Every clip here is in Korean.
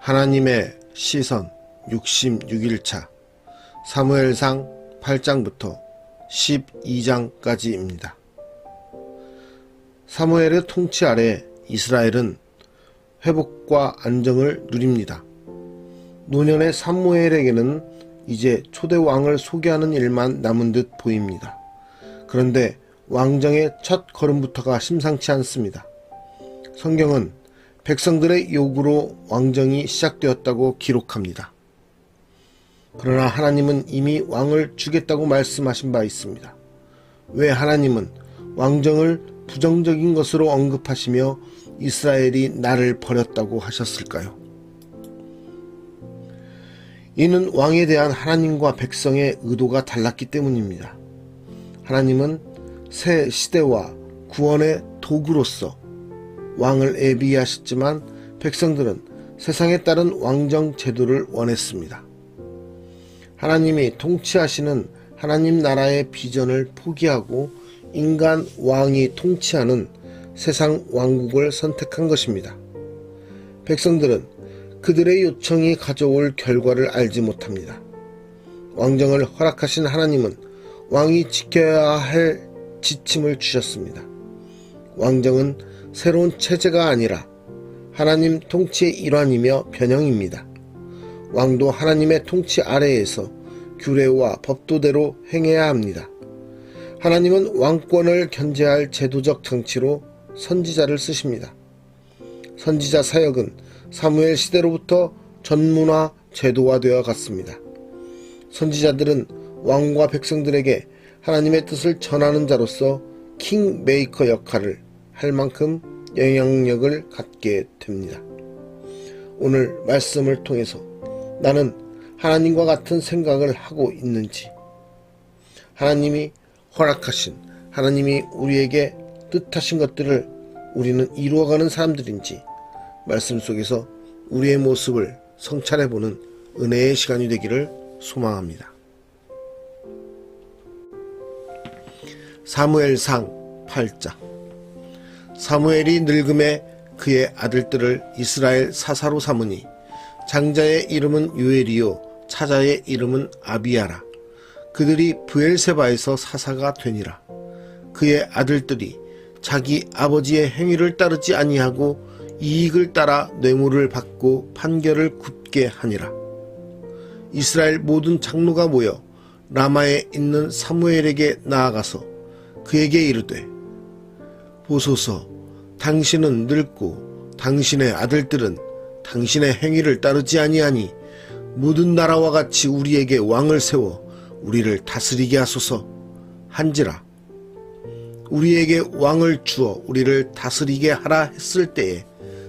하나님의 시선 66일차 사무엘상 8장부터 12장까지입니다. 사무엘의 통치 아래 이스라엘은 회복과 안정을 누립니다. 노년의 사무엘에게는 이제 초대 왕을 소개하는 일만 남은 듯 보입니다. 그런데 왕정의 첫 걸음부터가 심상치 않습니다. 성경은 백성들의 요구로 왕정이 시작되었다고 기록합니다. 그러나 하나님은 이미 왕을 주겠다고 말씀하신 바 있습니다. 왜 하나님은 왕정을 부정적인 것으로 언급하시며 이스라엘이 나를 버렸다고 하셨을까요? 이는 왕에 대한 하나님과 백성의 의도가 달랐기 때문입니다. 하나님은 새 시대와 구원의 도구로서 왕을 예비하셨지만 백성들은 세상에 따른 왕정 제도를 원했습니다. 하나님이 통치하시는 하나님 나라의 비전을 포기하고 인간 왕이 통치하는 세상 왕국을 선택한 것입니다. 백성들은 그들의 요청이 가져올 결과를 알지 못합니다. 왕정을 허락하신 하나님은 왕이 지켜야 할 지침을 주셨습니다. 왕정은 새로운 체제가 아니라 하나님 통치의 일환이며 변형입니다. 왕도 하나님의 통치 아래에서 규례와 법도대로 행해야 합니다. 하나님은 왕권을 견제할 제도적 장치로 선지자를 쓰십니다. 선지자 사역은 사무엘 시대로부터 전문화 제도화되어 갔습니다. 선지자들은 왕과 백성들에게 하나님의 뜻을 전하는 자로서 킹메이커 역할을 할 만큼 영향력을 갖게 됩니다. 오늘 말씀을 통해서 나는 하나님과 같은 생각을 하고 있는지, 하나님이 허락하신, 하나님이 우리에게 뜻하신 것들을 우리는 이루어가는 사람들인지 말씀 속에서 우리의 모습을 성찰해보는 은혜의 시간이 되기를 소망합니다. 사무엘상 8장. 사무엘이 늙음에 그의 아들들을 이스라엘 사사로 삼으니 장자의 이름은 요엘이요 차자의 이름은 아비야라. 그들이 브엘세바에서 사사가 되니라. 그의 아들들이 자기 아버지의 행위를 따르지 아니하고 이익을 따라 뇌물을 받고 판결을 굳게 하니라. 이스라엘 모든 장로가 모여 라마에 있는 사무엘에게 나아가서 그에게 이르되, 보소서, 당신은 늙고 당신의 아들들은 당신의 행위를 따르지 아니하니 모든 나라와 같이 우리에게 왕을 세워 우리를 다스리게 하소서 한지라. 우리에게 왕을 주어 우리를 다스리게 하라 했을 때에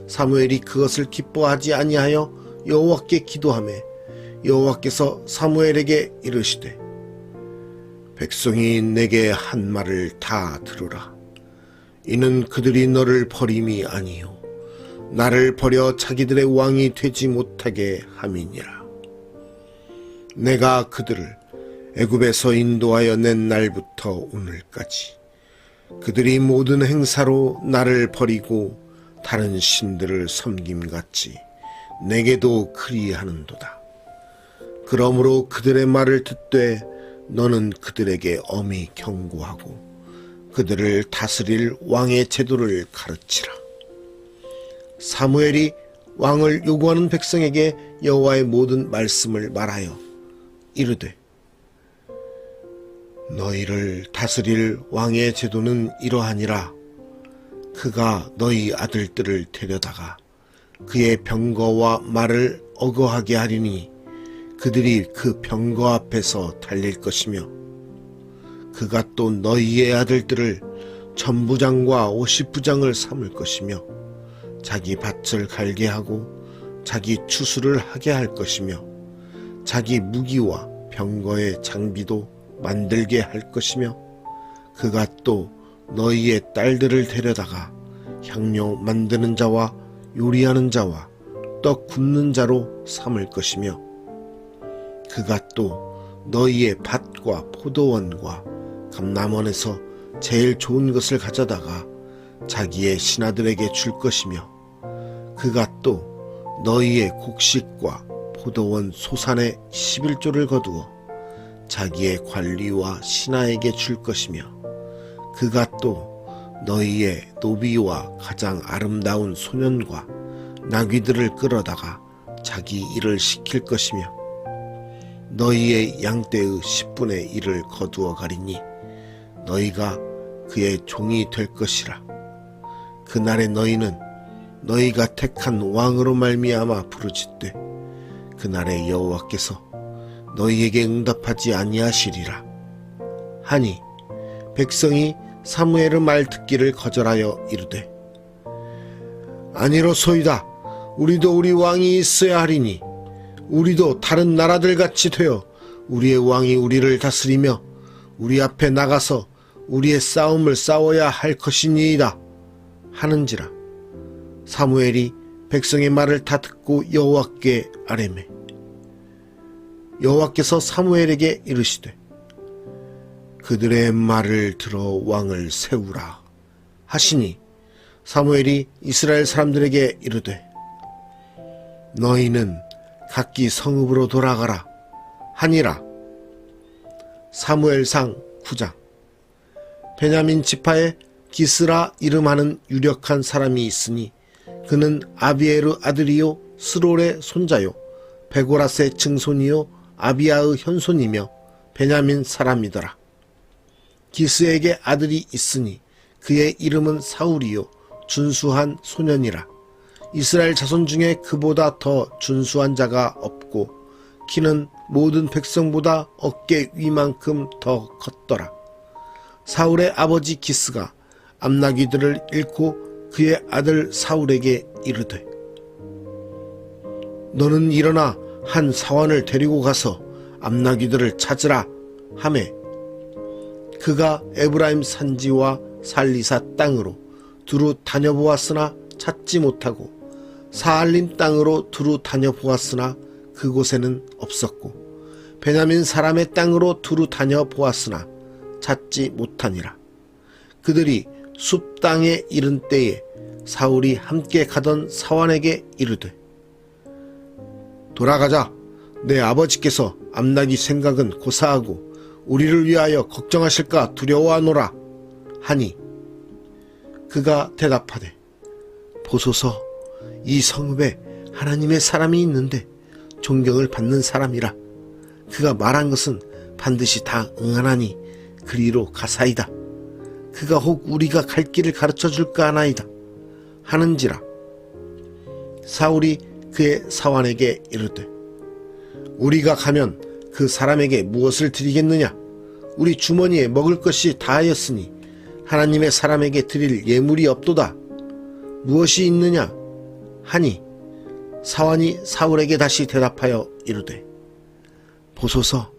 사무엘이 그것을 기뻐하지 아니하여 여호와께 기도하매 여호와께서 사무엘에게 이르시되, 백성이 내게 한 말을 다 들으라. 이는 그들이 너를 버림이 아니요 나를 버려 자기들의 왕이 되지 못하게 함이니라. 내가 그들을 애굽에서 인도하여 낸 날부터 오늘까지 그들이 모든 행사로 나를 버리고 다른 신들을 섬김같이 내게도 그리하는도다. 그러므로 그들의 말을 듣되 너는 그들에게 엄히 경고하고 그들을 다스릴 왕의 제도를 가르치라. 사무엘이 왕을 요구하는 백성에게 여호와의 모든 말씀을 말하여 이르되, 너희를 다스릴 왕의 제도는 이러하니라. 그가 너희 아들들을 데려다가 그의 병거와 말을 어거하게 하리니 그들이 그 병거 앞에서 달릴 것이며, 그가 또 너희의 아들들을 전부장과 50부장을 삼을 것이며 자기 밭을 갈게 하고 자기 추수를 하게 할 것이며 자기 무기와 병거의 장비도 만들게 할 것이며, 그가 또 너희의 딸들을 데려다가 향료 만드는 자와 요리하는 자와 떡 굽는 자로 삼을 것이며, 그가 또 너희의 밭과 포도원과 감람원에서 제일 좋은 것을 가져다가 자기의 신하들에게 줄 것이며, 그가 또 너희의 곡식과 포도원 소산의 11조를 거두어 자기의 관리와 신하에게 줄 것이며 그가 또 너희의 노비와 가장 아름다운 소년과 나귀들을 끌어다가 자기 일을 시킬 것이며 너희의 양떼의 10분의 1을 거두어 가리니 너희가 그의 종이 될 것이라. 그날에 너희는 너희가 택한 왕으로 말미암아 부르짖되 그날에 여호와께서 너희에게 응답하지 아니하시리라 하니 백성이 사무엘의 말 듣기를 거절하여 이르되 아니로소이다. 우리도 우리 왕이 있어야 하리니 우리도 다른 나라들 같이 되어 우리의 왕이 우리를 다스리며 우리 앞에 나가서 우리의 싸움을 싸워야 할 것이니이다 하는지라. 사무엘이 백성의 말을 다 듣고 여호와께 아뢰매 여호와께서 사무엘에게 이르시되 그들의 말을 들어 왕을 세우라 하시니 사무엘이 이스라엘 사람들에게 이르되 너희는 각기 성읍으로 돌아가라 하니라. 사무엘상 9장. 베냐민 지파에 기스라 이름하는 유력한 사람이 있으니 그는 아비엘의 아들이요 스롤의 손자요 베고라스의 증손이요 아비야의 현손이며 베냐민 사람이더라. 기스에게 아들이 있으니 그의 이름은 사울이요 준수한 소년이라. 이스라엘 자손 중에 그보다 더 준수한 자가 없고 키는 모든 백성보다 어깨 위만큼 더 컸더라. 사울의 아버지 기스가 암나귀들을 잃고 그의 아들 사울에게 이르되 너는 일어나 한 사환을 데리고 가서 암나귀들을 찾으라 하매 그가 에브라임 산지와 살리사 땅으로 두루 다녀보았으나 찾지 못하고 사알림 땅으로 두루 다녀보았으나 그곳에는 없었고 베냐민 사람의 땅으로 두루 다녀보았으나 찾지 못하니라. 그들이 숲 땅에 이른 때에 사울이 함께 가던 사환에게 이르되 돌아가자. 내 아버지께서 암나귀 생각은 고사하고 우리를 위하여 걱정하실까 두려워하노라 하니 그가 대답하되 보소서 이 성읍에 하나님의 사람이 있는데 존경을 받는 사람이라. 그가 말한 것은 반드시 다 응하나니 그리로 가사이다. 그가 혹 우리가 갈 길을 가르쳐 줄까 하나이다 하는지라. 사울이 그의 사환에게 이르되 우리가 가면 그 사람에게 무엇을 드리겠느냐? 우리 주머니에 먹을 것이 다하였으니 하나님의 사람에게 드릴 예물이 없도다. 무엇이 있느냐? 하니 사환이 사울에게 다시 대답하여 이르되 보소서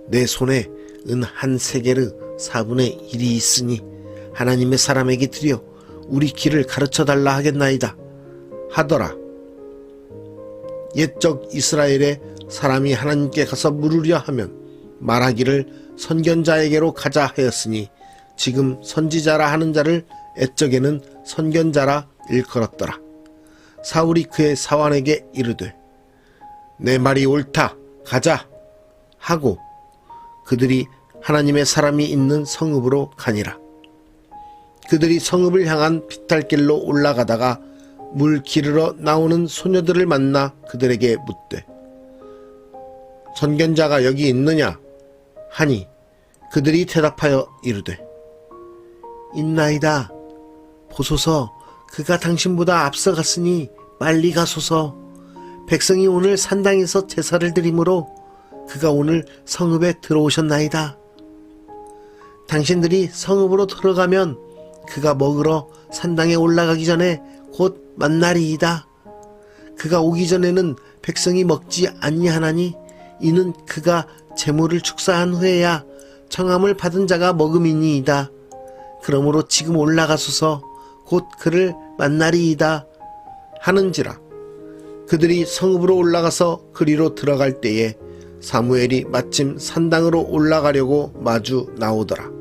내 손에 은 한 세겔의 4분의 1이 있으니 하나님의 사람에게 드려 우리 길을 가르쳐 달라 하겠나이다 하더라. 옛적 이스라엘의 사람이 하나님께 가서 물으려 하면 말하기를 선견자에게로 가자 하였으니 지금 선지자라 하는 자를 옛적에는 선견자라 일컬었더라. 사울이 그의 사환에게 이르되 내 말이 옳다 가자 하고 그들이 하나님의 사람이 있는 성읍으로 가니라. 그들이 성읍을 향한 비탈길로 올라가다가 물 기르러 나오는 소녀들을 만나 그들에게 묻되 선견자가 여기 있느냐 하니 그들이 대답하여 이르되 있나이다. 보소서 그가 당신보다 앞서갔으니 빨리 가소서. 백성이 오늘 산당에서 제사를 드리므로 그가 오늘 성읍에 들어오셨나이다. 당신들이 성읍으로 들어가면 그가 먹으러 산당에 올라가기 전에 곧 만나리이다. 그가 오기 전에는 백성이 먹지 아니하나니 이는 그가 제물을 축사한 후에야 청함을 받은 자가 먹음이니이다. 그러므로 지금 올라가소서 곧 그를 만나리이다 하는지라. 그들이 성읍으로 올라가서 그리로 들어갈 때에 사무엘이 마침 산당으로 올라가려고 마주 나오더라.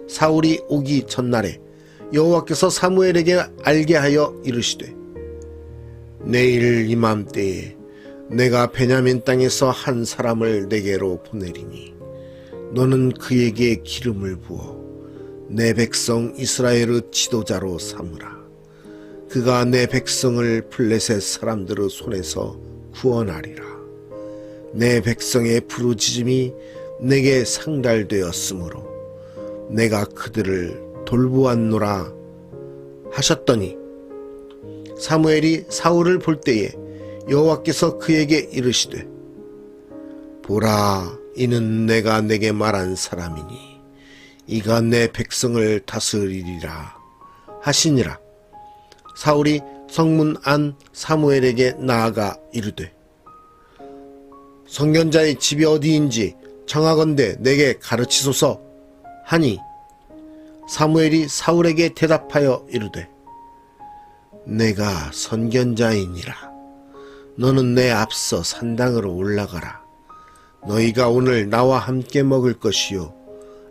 사울이 오기 전날에 여호와께서 사무엘에게 알게 하여 이르시되 내일 이맘때에 내가 베냐민 땅에서 한 사람을 내게로 보내리니 너는 그에게 기름을 부어 내 백성 이스라엘의 지도자로 삼으라. 그가 내 백성을 블레셋 사람들의 손에서 구원하리라. 내 백성의 부르짖음이 내게 상달되었으므로 내가 그들을 돌보았노라 하셨더니 사무엘이 사울을 볼 때에 여호와께서 그에게 이르시되 보라, 이는 내가 내게 말한 사람이니 이가 내 백성을 다스리리라 하시니라. 사울이 성문 안 사무엘에게 나아가 이르되 선견자의 집이 어디인지 청하건대 내게 가르치소서 하니 사무엘이 사울에게 대답하여 이르되 내가 선견자이니라. 너는 내 앞서 산당으로 올라가라. 너희가 오늘 나와 함께 먹을 것이요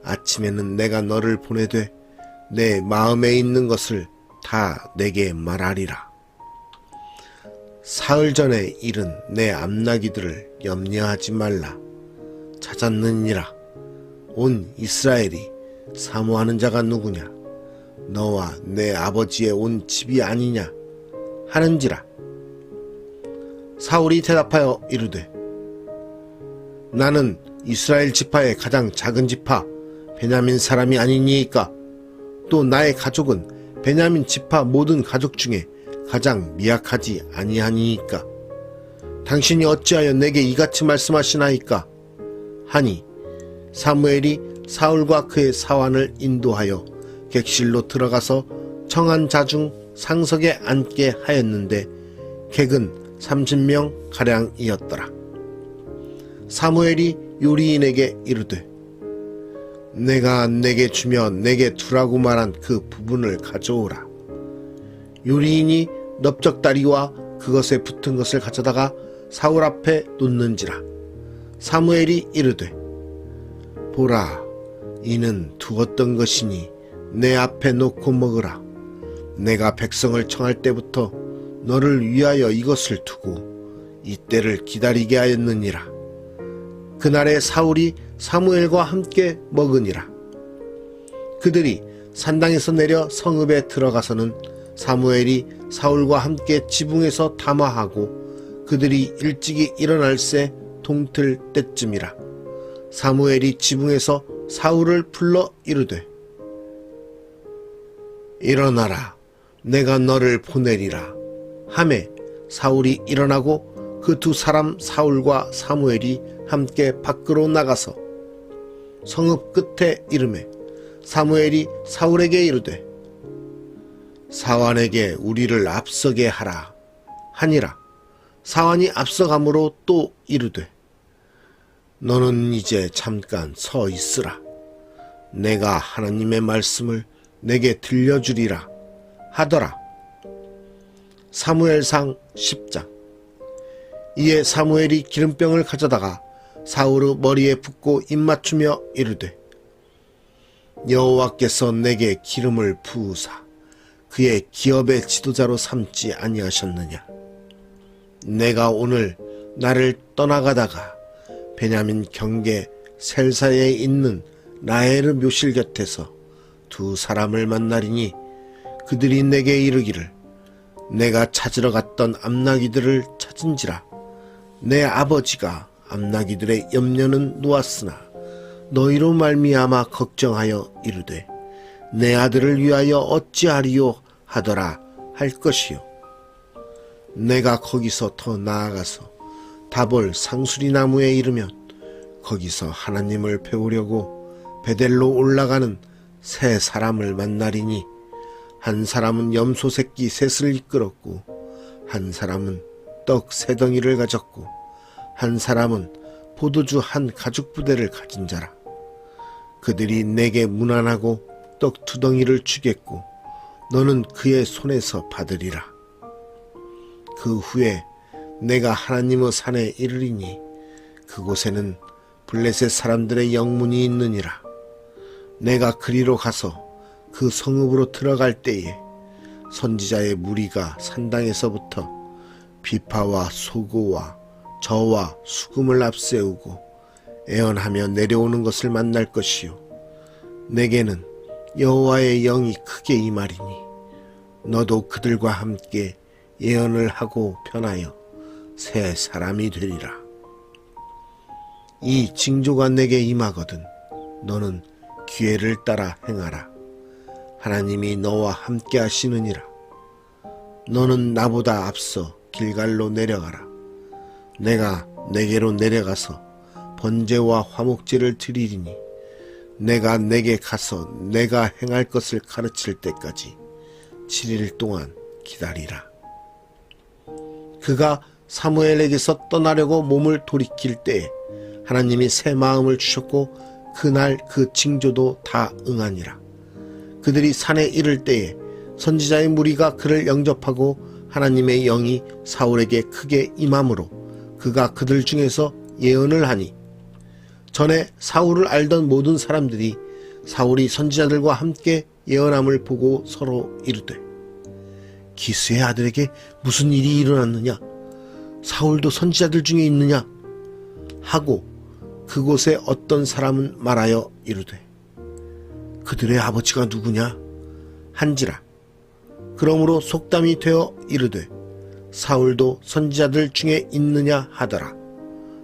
아침에는 내가 너를 보내되 내 마음에 있는 것을 다 내게 말하리라. 사흘 전에 잃은 내 암나기들을 염려하지 말라. 찾았느니라. 온 이스라엘이 사모하는 자가 누구냐? 너와 내 아버지의 온 집이 아니냐? 하는지라. 사울이 대답하여 이르되 나는 이스라엘 지파의 가장 작은 지파 베냐민 사람이 아니니이까 또 나의 가족은 베냐민 지파 모든 가족 중에 가장 미약하지 아니하니이까 당신이 어찌하여 내게 이같이 말씀하시나이까 하니 사무엘이 사울과 그의 사환을 인도하여 객실로 들어가서 청한 자 중 상석에 앉게 하였는데 객은 30명 가량이었더라. 사무엘이 요리인에게 이르되 내가 내게 주며 내게 두라고 말한 그 부분을 가져오라. 요리인이 넓적다리와 그것에 붙은 것을 가져다가 사울 앞에 놓는지라. 사무엘이 이르되 보라, 이는 두었던 것이니 내 앞에 놓고 먹으라. 내가 백성을 청할 때부터 너를 위하여 이것을 두고 이때를 기다리게 하였느니라. 그날에 사울이 사무엘과 함께 먹으니라. 그들이 산당에서 내려 성읍에 들어가서는 사무엘이 사울과 함께 지붕에서 담화하고 그들이 일찍이 일어날새 동틀 때쯤이라. 사무엘이 지붕에서 사울을 불러 이르되 일어나라, 내가 너를 보내리라 하매 사울이 일어나고 그 두 사람 사울과 사무엘이 함께 밖으로 나가서 성읍 끝에 이르매 사무엘이 사울에게 이르되 사환에게 우리를 앞서게 하라 하니라. 사환이 앞서가므로 또 이르되 너는 이제 잠깐 서 있으라. 내가 하나님의 말씀을 내게 들려주리라 하더라. 사무엘상 10장. 이에 사무엘이 기름병을 가져다가 사울의 머리에 붓고 입맞추며 이르되 여호와께서 내게 기름을 부으사 그의 기업의 지도자로 삼지 아니하셨느냐? 내가 오늘 나를 떠나가다가 베냐민 경계 셀사에 있는 라헬의 묘실 곁에서 두 사람을 만나리니 그들이 내게 이르기를 내가 찾으러 갔던 암나기들을 찾은지라. 내 아버지가 암나기들의 염려는 놓았으나 너희로 말미암아 걱정하여 이르되 내 아들을 위하여 어찌하리요 하더라 할 것이요. 내가 거기서 더 나아가서 다볼 상수리 나무에 이르면 거기서 하나님을 배우려고 베델로 올라가는 세 사람을 만나리니 한 사람은 염소 새끼 셋을 이끌었고 한 사람은 떡 세 덩이를 가졌고 한 사람은 포도주 한 가죽 부대를 가진 자라. 그들이 내게 문안하고 떡 두 덩이를 주겠고 너는 그의 손에서 받으리라. 그 후에 내가 하나님의 산에 이르리니 그곳에는 블레셋 사람들의 영문이 있느니라. 내가 그리로 가서 그 성읍으로 들어갈 때에 선지자의 무리가 산당에서부터 비파와 소고와 저와 수금을 앞세우고 애언하며 내려오는 것을 만날 것이요 내게는 여호와의 영이 크게 임하리니 너도 그들과 함께 예언을 하고 변하여 새 사람이 되리라. 이 징조가 내게 임하거든 너는 기회를 따라 행하라. 하나님이 너와 함께 하시느니라. 너는 나보다 앞서 길갈로 내려가라. 내가 내게로 내려가서 번제와 화목제를 드리리니 내가 내게 가서 내가 행할 것을 가르칠 때까지 7일 동안 기다리라. 그가 사무엘에게서 떠나려고 몸을 돌이킬 때에 하나님이 새 마음을 주셨고 그날 그 징조도 다 응하니라. 그들이 산에 이를 때에 선지자의 무리가 그를 영접하고 하나님의 영이 사울에게 크게 임함으로 그가 그들 중에서 예언을 하니 전에 사울을 알던 모든 사람들이 사울이 선지자들과 함께 예언함을 보고 서로 이르되 기스의 아들에게 무슨 일이 일어났느냐? 사울도 선지자들 중에 있느냐? 하고 그곳에 어떤 사람은 말하여 이르되 그들의 아버지가 누구냐? 한지라. 그러므로 속담이 되어 이르되 사울도 선지자들 중에 있느냐 하더라.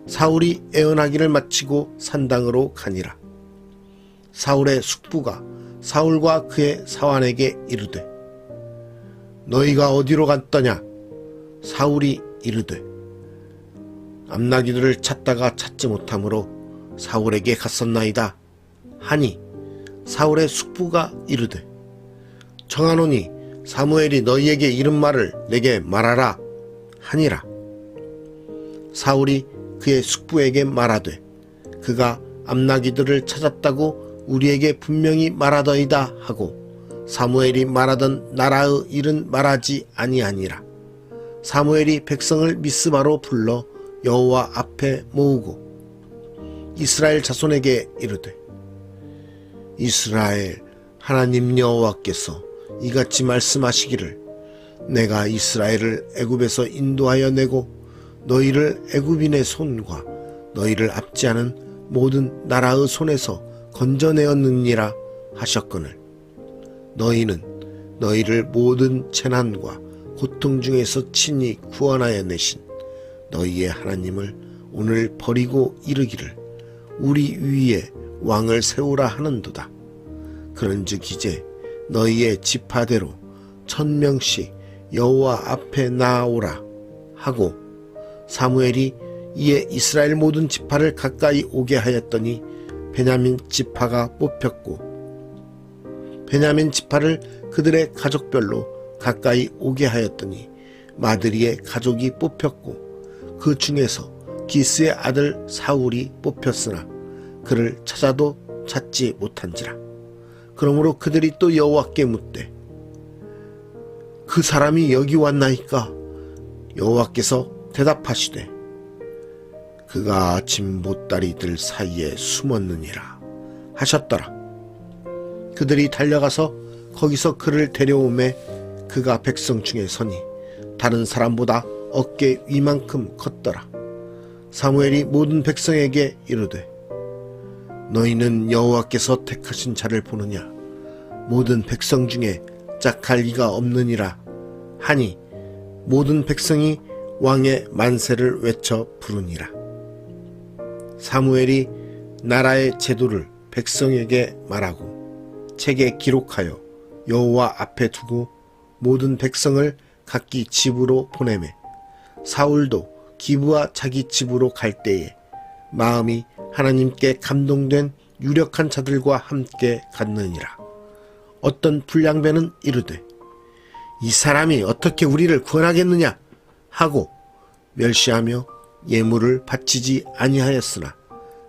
사울이 애언하기를 마치고 산당으로 가니라. 사울의 숙부가 사울과 그의 사환에게 이르되 너희가 어디로 갔더냐? 사울이 이르되 암나기들을 찾다가 찾지 못하므로 사울에게 갔었나이다 하니 사울의 숙부가 이르되 청하노니 사무엘이 너희에게 이른 말을 내게 말하라 하니라. 사울이 그의 숙부에게 말하되 그가 암나기들을 찾았다고 우리에게 분명히 말하더이다 하고 사무엘이 말하던 나라의 일은 말하지 아니하니라. 사무엘이 백성을 미스바로 불러 여호와 앞에 모으고 이스라엘 자손에게 이르되 이스라엘 하나님 여호와께서 이같이 말씀하시기를 내가 이스라엘을 애굽에서 인도하여 내고 너희를 애굽인의 손과 너희를 압지하는 모든 나라의 손에서 건져내었느니라 하셨거늘 너희는 너희를 모든 재난과 고통 중에서 친히 구원하여 내신 너희의 하나님을 오늘 버리고 이르기를 우리 위에 왕을 세우라 하는도다. 그런즉 이제 너희의 지파대로 1000명씩 여호와 앞에 나아오라 하고 사무엘이 이에 이스라엘 모든 지파를 가까이 오게 하였더니 베냐민 지파가 뽑혔고 베냐민 지파를 그들의 가족별로 가까이 오게 하였더니 마드리의 가족이 뽑혔고 그 중에서 기스의 아들 사울이 뽑혔으나 그를 찾아도 찾지 못한지라. 그러므로 그들이 또 여호와께 묻되 그 사람이 여기 왔나이까? 여호와께서 대답하시되 그가 아침 보따리들 사이에 숨었느니라 하셨더라. 그들이 달려가서 거기서 그를 데려오매 그가 백성 중에 서니 다른 사람보다 어깨 위만큼 컸더라. 사무엘이 모든 백성에게 이르되 너희는 여호와께서 택하신 자를 보느냐? 모든 백성 중에 짝할 이가 없느니라 하니 모든 백성이 왕의 만세를 외쳐 부르니라. 사무엘이 나라의 제도를 백성에게 말하고 책에 기록하여 여호와 앞에 두고 모든 백성을 각기 집으로 보내매 사울도 기브와 자기 집으로 갈 때에 마음이 하나님께 감동된 유력한 자들과 함께 갔느니라. 어떤 불량배는 이르되 이 사람이 어떻게 우리를 구원하겠느냐 하고 멸시하며 예물을 바치지 아니하였으나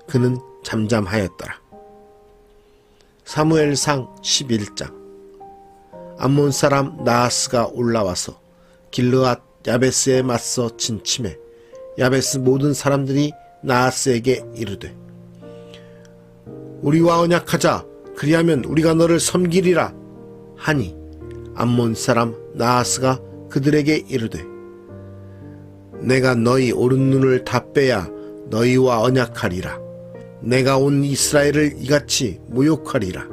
그는 잠잠하였더라. 사무엘상 11장. 암몬 사람 나하스가 올라와서 길르앗 야베스에 맞서 진침해 야베스 모든 사람들이 나하스에게 이르되 우리와 언약하자. 그리하면 우리가 너를 섬기리라 하니 암몬 사람 나하스가 그들에게 이르되 내가 너희 오른 눈을 다 빼야 너희와 언약하리라. 내가 온 이스라엘을 이같이 모욕하리라.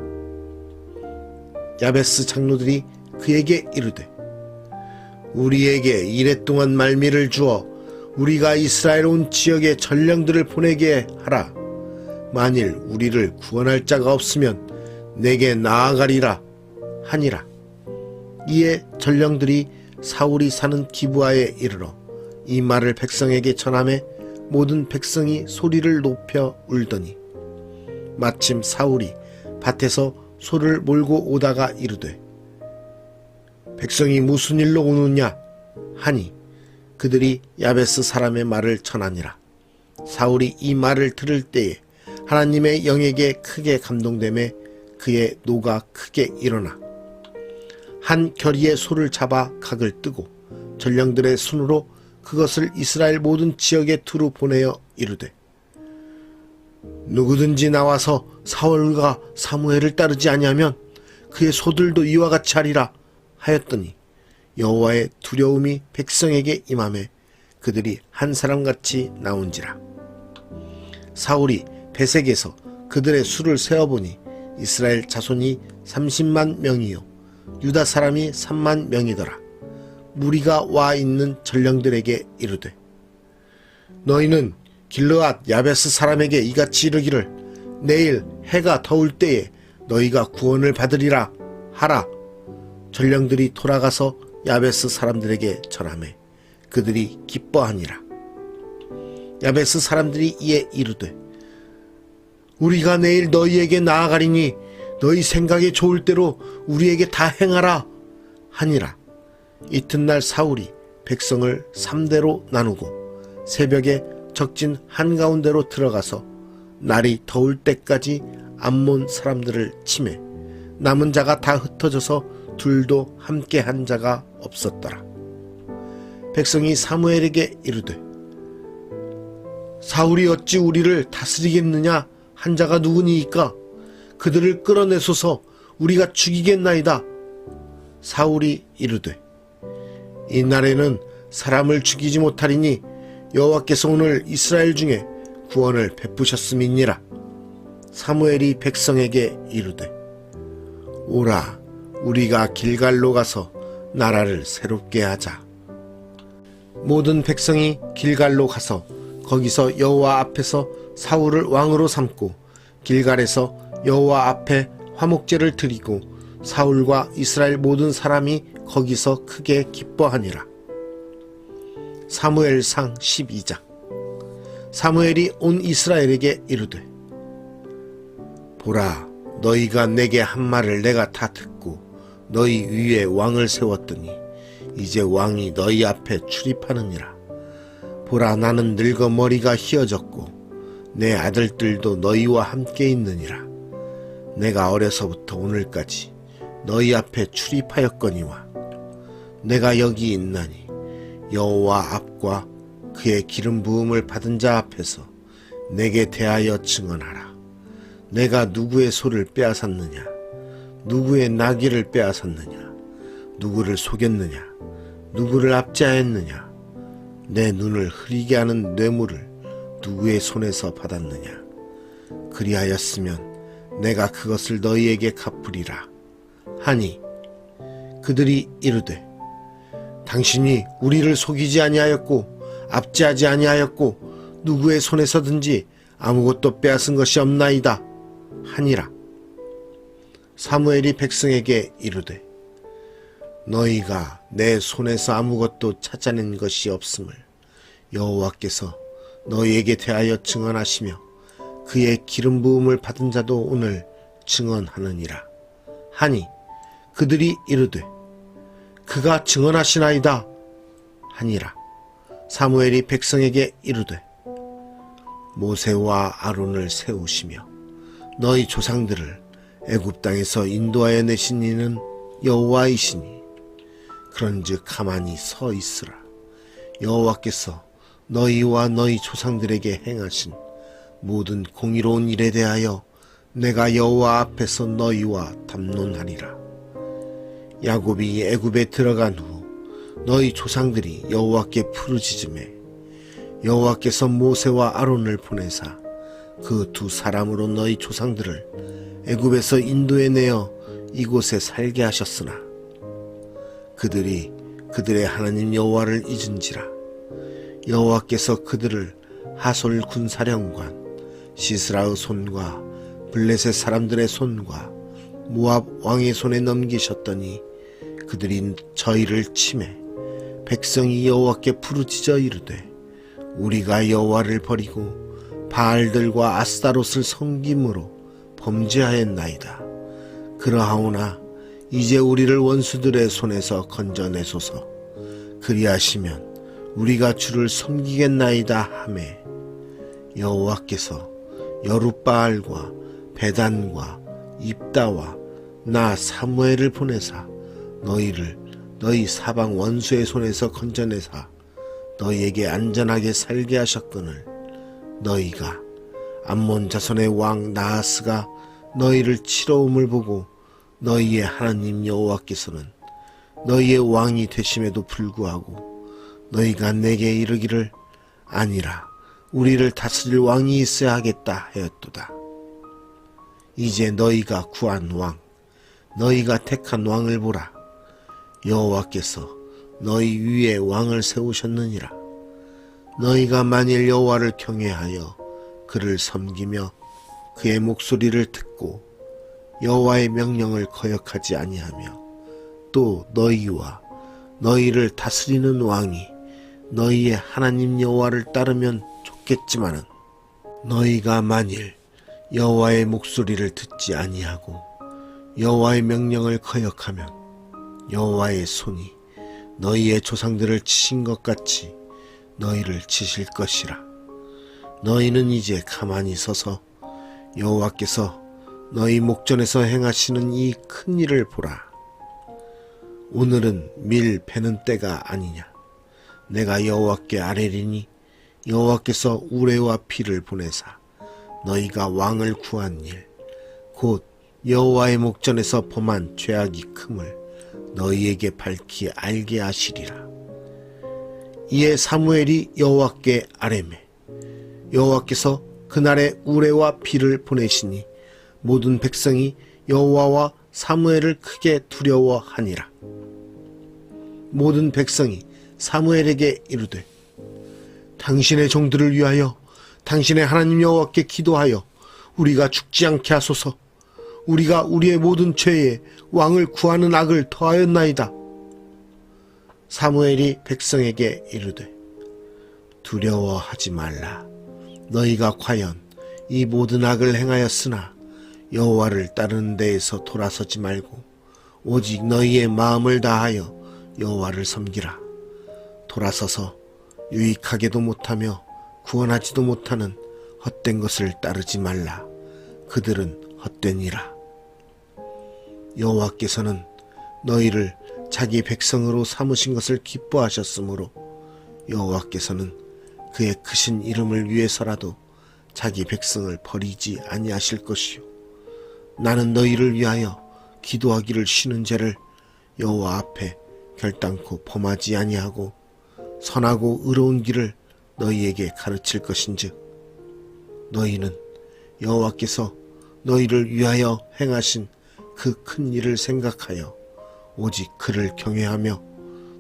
야베스 장로들이 그에게 이르되 우리에게 이랫동안 말미를 주어 우리가 이스라엘 온 지역에 전령들을 보내게 하라. 만일 우리를 구원할 자가 없으면 내게 나아가리라 하니라. 이에 전령들이 사울이 사는 기브아에 이르러 이 말을 백성에게 전하매 모든 백성이 소리를 높여 울더니 마침 사울이 밭에서 소를 몰고 오다가 이르되 백성이 무슨 일로 오느냐 하니 그들이 야베스 사람의 말을 전하니라. 사울이 이 말을 들을 때에 하나님의 영에게 크게 감동되매 그의 노가 크게 일어나 한 겨리의 소를 잡아 각을 뜨고 전령들의 손으로 그것을 이스라엘 모든 지역에 두루 보내어 이르되 누구든지 나와서 사울과 사무엘을 따르지 아니하면 그의 소들도 이와 같이 하리라 하였더니 여호와의 두려움이 백성에게 임하매 그들이 한 사람같이 나온지라. 사울이 베색에서 그들의 수를 세어보니 이스라엘 자손이 30만 명이요 유다 사람이 3만 명이더라. 무리가 와 있는 전령들에게 이르되 너희는 길르앗 야베스 사람에게 이같이 이르기를 내일 해가 더울 때에 너희가 구원을 받으리라 하라. 전령들이 돌아가서 야베스 사람들에게 전하매 그들이 기뻐하니라. 야베스 사람들이 이에 이르되 우리가 내일 너희에게 나아가리니 너희 생각에 좋을 대로 우리에게 다 행하라 하니라. 이튿날 사울이 백성을 3대로 나누고 새벽에 적진 한가운데로 들어가서 날이 더울 때까지 암몬 사람들을 치매 남은 자가 다 흩어져서 둘도 함께 한 자가 없었더라. 백성이 사무엘에게 이르되 사울이 어찌 우리를 다스리겠느냐 한 자가 누구니이까 그들을 끌어내소서 우리가 죽이겠나이다. 사울이 이르되 이 날에는 사람을 죽이지 못하리니 여호와께서 오늘 이스라엘 중에 구원을 베푸셨음이니라. 사무엘이 백성에게 이르되 오라 우리가 길갈로 가서 나라를 새롭게 하자. 모든 백성이 길갈로 가서 거기서 여호와 앞에서 사울을 왕으로 삼고 길갈에서 여호와 앞에 화목제를 드리고 사울과 이스라엘 모든 사람이 거기서 크게 기뻐하니라. 사무엘상 12장. 사무엘이 온 이스라엘에게 이르되 보라 너희가 내게 한 말을 내가 다 듣고 너희 위에 왕을 세웠더니 이제 왕이 너희 앞에 출입하느니라. 보라 나는 늙어 머리가 희어졌고 내 아들들도 너희와 함께 있느니라. 내가 어려서부터 오늘까지 너희 앞에 출입하였거니와 내가 여기 있나니 여호와 앞과 그의 기름 부음을 받은 자 앞에서 내게 대하여 증언하라. 내가 누구의 소를 빼앗았느냐 누구의 나귀를 빼앗았느냐 누구를 속였느냐 누구를 압제하였느냐 내 눈을 흐리게 하는 뇌물을 누구의 손에서 받았느냐 그리하였으면 내가 그것을 너희에게 갚으리라 하니 그들이 이르되 당신이 우리를 속이지 아니하였고 압제하지 아니하였고 누구의 손에서든지 아무것도 빼앗은 것이 없나이다 하니라. 사무엘이 백성에게 이르되 너희가 내 손에서 아무것도 찾아낸 것이 없음을 여호와께서 너희에게 대하여 증언하시며 그의 기름 부음을 받은 자도 오늘 증언하느니라 하니 그들이 이르되 그가 증언하시나이다 하니라. 사무엘이 백성에게 이르되 모세와 아론을 세우시며 너희 조상들을 애굽 땅에서 인도하여 내신 이는 여호와이시니 그런즉 가만히 서 있으라. 여호와께서 너희와 너희 조상들에게 행하신 모든 공의로운 일에 대하여 내가 여호와 앞에서 너희와 담론하리라. 야곱이 애굽에 들어간 후 너희 조상들이 여호와께 부르짖음에 여호와께서 모세와 아론을 보내사 그 두 사람으로 너희 조상들을 애굽에서 인도해 내어 이곳에 살게 하셨으나 그들이 그들의 하나님 여호와를 잊은지라 여호와께서 그들을 하솔 군사령관 시스라의 손과 블레셋 사람들의 손과 모압 왕의 손에 넘기셨더니 그들이 저희를 치매 백성이 여호와께 부르짖어 이르되 우리가 여호와를 버리고 바알들과 아스타롯을 섬김으로 범죄하였나이다. 그러하오나 이제 우리를 원수들의 손에서 건져내소서. 그리하시면 우리가 주를 섬기겠나이다 하매 여호와께서 여룻바알과 베단과 입다와 나 사무엘을 보내사 너희를 너희 사방 원수의 손에서 건져내사 너희에게 안전하게 살게 하셨거늘 너희가 암몬 자손의 왕 나하스가 너희를 치러옴을 보고 너희의 하나님 여호와께서는 너희의 왕이 되심에도 불구하고 너희가 내게 이르기를 아니라 우리를 다스릴 왕이 있어야 하겠다 하였도다. 이제 너희가 구한 왕 너희가 택한 왕을 보라. 여호와께서 너희 위에 왕을 세우셨느니라. 너희가 만일 여호와를 경외하여 그를 섬기며 그의 목소리를 듣고 여호와의 명령을 거역하지 아니하며 또 너희와 너희를 다스리는 왕이 너희의 하나님 여호와를 따르면 좋겠지만은 너희가 만일 여호와의 목소리를 듣지 아니하고 여호와의 명령을 거역하면 여호와의 손이 너희의 조상들을 치신 것 같이 너희를 치실 것이라. 너희는 이제 가만히 서서 여호와께서 너희 목전에서 행하시는 이 큰 일을 보라. 오늘은 밀 베는 때가 아니냐. 내가 여호와께 아뢰리니 여호와께서 우레와 피를 보내사 너희가 왕을 구한 일 곧 여호와의 목전에서 범한 죄악이 큼을 너희에게 밝히 알게 하시리라. 이에 사무엘이 여호와께 아뢰매 여호와께서 그날에 우레와 피를 보내시니 모든 백성이 여호와와 사무엘을 크게 두려워하니라. 모든 백성이 사무엘에게 이르되 당신의 종들을 위하여 당신의 하나님 여호와께 기도하여 우리가 죽지 않게 하소서. 우리가 우리의 모든 죄에 왕을 구하는 악을 더하였나이다. 사무엘이 백성에게 이르되 두려워하지 말라. 너희가 과연 이 모든 악을 행하였으나 여호와를 따르는 데에서 돌아서지 말고 오직 너희의 마음을 다하여 여호와를 섬기라. 돌아서서 유익하게도 못하며 구원하지도 못하는 헛된 것을 따르지 말라. 그들은 헛되니라. 여호와께서는 너희를 자기 백성으로 삼으신 것을 기뻐하셨으므로 여호와께서는 그의 크신 이름을 위해서라도 자기 백성을 버리지 아니하실 것이요 나는 너희를 위하여 기도하기를 쉬는 죄를 여호와 앞에 결단코 범하지 아니하고 선하고 의로운 길을 너희에게 가르칠 것인즉 너희는 여호와께서 너희를 위하여 행하신 그 큰 일을 생각하여 오직 그를 경외하며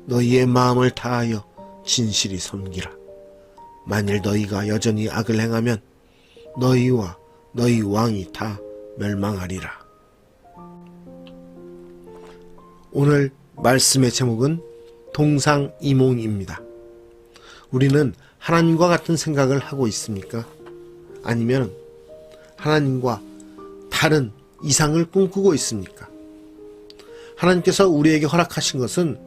너희의 마음을 다하여 진실이 섬기라. 만일 너희가 여전히 악을 행하면 너희와 너희 왕이 다 멸망하리라. 오늘 말씀의 제목은 동상이몽입니다. 우리는 하나님과 같은 생각을 하고 있습니까? 아니면 하나님과 다른 이상을 꿈꾸고 있습니까? 하나님께서 우리에게 허락하신 것은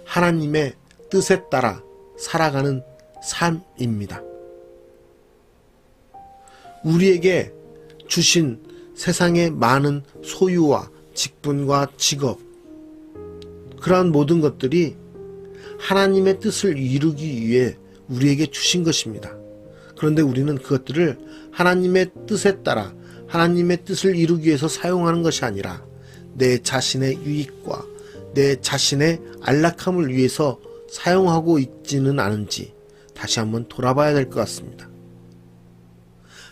하나님의 뜻에 따라 살아가는 삶입니다. 우리에게 주신 세상의 많은 소유와 직분과 직업, 그러한 모든 것들이 하나님의 뜻을 이루기 위해 우리에게 주신 것입니다. 그런데 우리는 그것들을 하나님의 뜻에 따라 하나님의 뜻을 이루기 위해서 사용하는 것이 아니라 내 자신의 유익과 내 자신의 안락함을 위해서 사용하고 있지는 않은지 다시 한번 돌아봐야 될 것 같습니다.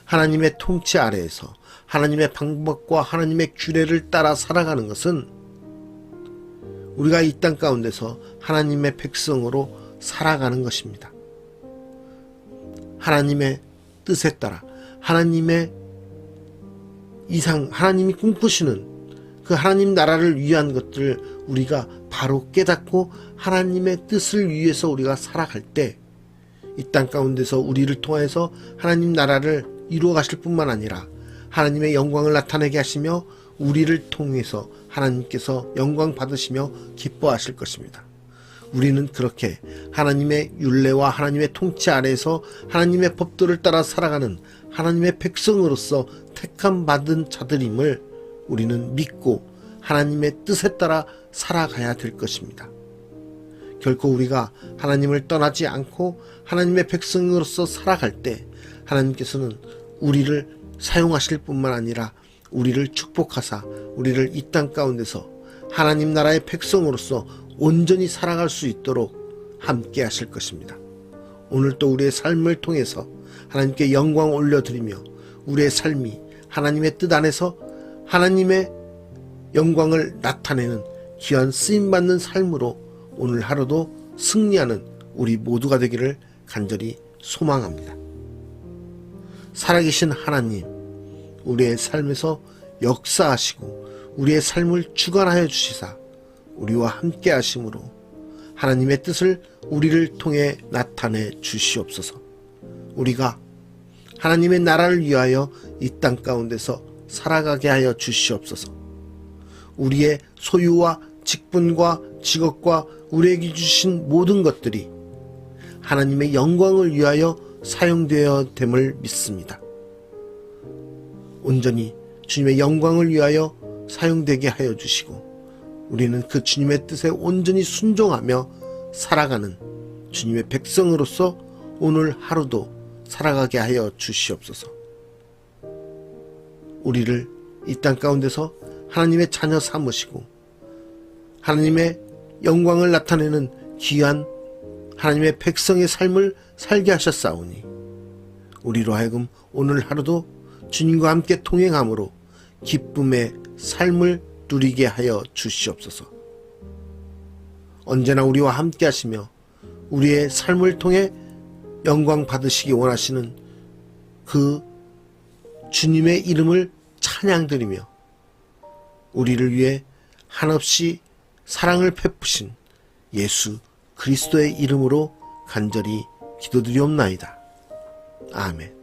하나님의 통치 아래에서 하나님의 방법과 하나님의 규례를 따라 살아가는 것은 우리가 이 땅 가운데서 하나님의 백성으로 살아가는 것입니다. 하나님의 뜻에 따라 하나님의 하나님이 꿈꾸시는 그 하나님 나라를 위한 것들을 우리가 바로 깨닫고 하나님의 뜻을 위해서 우리가 살아갈 때 이 땅 가운데서 우리를 통해서 하나님 나라를 이루어 가실 뿐만 아니라 하나님의 영광을 나타내게 하시며 우리를 통해서 하나님께서 영광 받으시며 기뻐하실 것입니다. 우리는 그렇게 하나님의 율례와 하나님의 통치 아래에서 하나님의 법도를 따라 살아가는 하나님의 백성으로서 택함 받은 자들임을 우리는 믿고 하나님의 뜻에 따라 살아가야 될 것입니다. 결코 우리가 하나님을 떠나지 않고 하나님의 백성으로서 살아갈 때 하나님께서는 우리를 사용하실 뿐만 아니라 우리를 축복하사 우리를 이 땅 가운데서 하나님 나라의 백성으로서 온전히 살아갈 수 있도록 함께 하실 것입니다. 오늘 또 우리의 삶을 통해서 하나님께 영광 올려드리며 우리의 삶이 하나님의 뜻 안에서 하나님의 영광을 나타내는 귀한 쓰임받는 삶으로 오늘 하루도 승리하는 우리 모두가 되기를 간절히 소망합니다. 살아계신 하나님, 우리의 삶에서 역사하시고 우리의 삶을 주관하여 주시사 우리와 함께 하심으로 하나님의 뜻을 우리를 통해 나타내 주시옵소서. 우리가 하나님의 나라를 위하여 이 땅 가운데서 살아가게 하여 주시옵소서. 우리의 소유와 직분과 직업과 우리에게 주신 모든 것들이 하나님의 영광을 위하여 사용되어 됨을 믿습니다. 온전히 주님의 영광을 위하여 사용되게 하여 주시고 우리는 그 주님의 뜻에 온전히 순종하며 살아가는 주님의 백성으로서 오늘 하루도 살아가게 하여 주시옵소서. 우리를 이 땅 가운데서 하나님의 자녀 삼으시고 하나님의 영광을 나타내는 귀한 하나님의 백성의 삶을 살게 하셨사오니 우리로 하여금 오늘 하루도 주님과 함께 통행함으로 기쁨의 삶을 누리게 하여 주시옵소서. 언제나 우리와 함께 하시며 우리의 삶을 통해 영광 받으시기 원하시는 그 주님의 이름을 찬양드리며 우리를 위해 한없이 사랑을 베푸신 예수 그리스도의 이름으로 간절히 기도드리옵나이다. 아멘.